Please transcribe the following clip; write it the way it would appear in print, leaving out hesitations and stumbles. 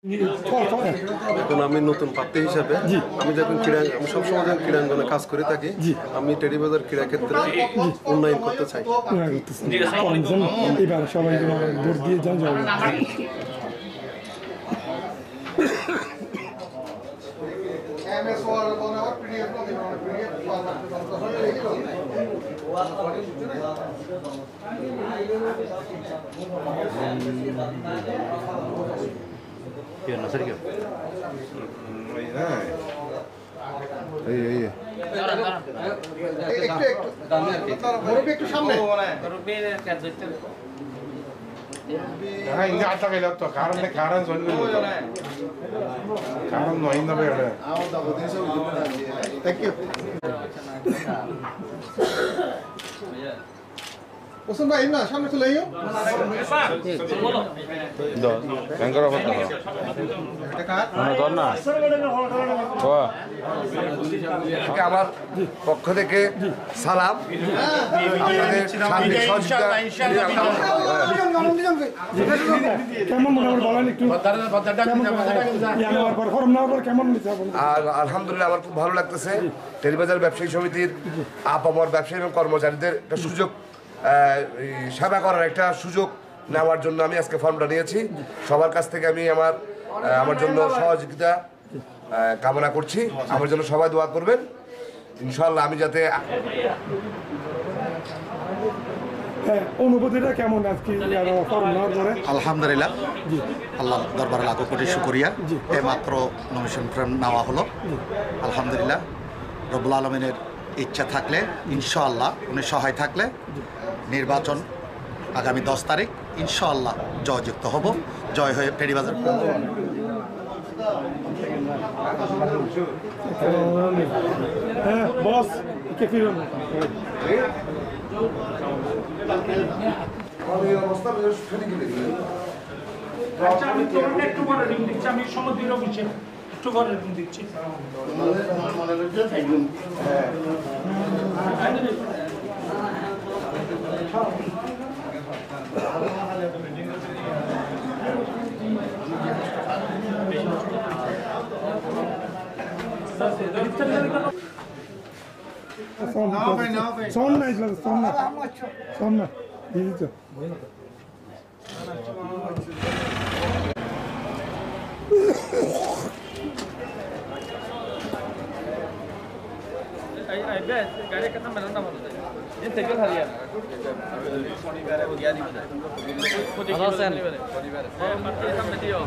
এখন আমি নতুন প্রার্থী হিসাবে আমি যখন আমি সবসময় যখন ক্রীড়াঙ্গনে কাজ করে থাকি আমি টেরিবাজার ক্রীড়া ক্ষেত্রে উন্নয়ন করতে চাই। এবার সবাই ভোট দিয়ে যান যাবে। একটু সামনে ಹಿಂಗೆ ಆಟಾಗಿಲ್ಲ ಕಾರಣ ಕಾರಣ ನೋಯಿಂದ ಬೇಡ ಥ್ಯಾಂಕ್ ಯು ওসমান ভাই না সামনে চলে আইও আমার পক্ষ থেকে সালাম আপনাদের সার্বিক সহযোগিতা কেমন মনে হয় বলেন একটু। আর আলহামদুলিল্লাহ আমার খুব ভালো লাগতেছে টেরিবাজার ব্যবসায়ী সমিতির আপামর ব্যবসায়ী এবং কর্মচারীদের একটা সুযোগ সেবা করার একটা সুযোগ নেওয়ার জন্য আমি আজকে ফর্মটা নিয়েছি। সবার কাছ থেকে আমি আমার জন্য সহযোগিতা কামনা করছি। আমার জন্য সবাই দোয়া করবেন ইনশাআল্লাহ আমি যাতে। অনুভূতিটা কেমন আজকে আলহামদুলিল্লাহ আল্লাহ দরবারে লাখো কোটি শুকরিয়া। এইমাত্র নমিনেশন ফর্ম নেওয়া হলো। আলহামদুলিল্লাহ রব্বুল আলমিনের ইচ্ছা থাকলে ইনশাআল্লাহ উনি সহায় থাকলে নির্বাচন আগামী 10 তারিখ ইনশাআল্লাহ জয়যুক্ত হব। জয় হয়ে টেরিবাজার বস কে ফিরুন আমি তোমাকে একটু পরে রিং দিচ্ছি। আমি সমুদ্রের অফিসে একটু পরে রিং দিচ্ছি। गाड़ी खत्म मिलना ना बोलते ये तेरे को खाली है हेलो सर मत सामने दियो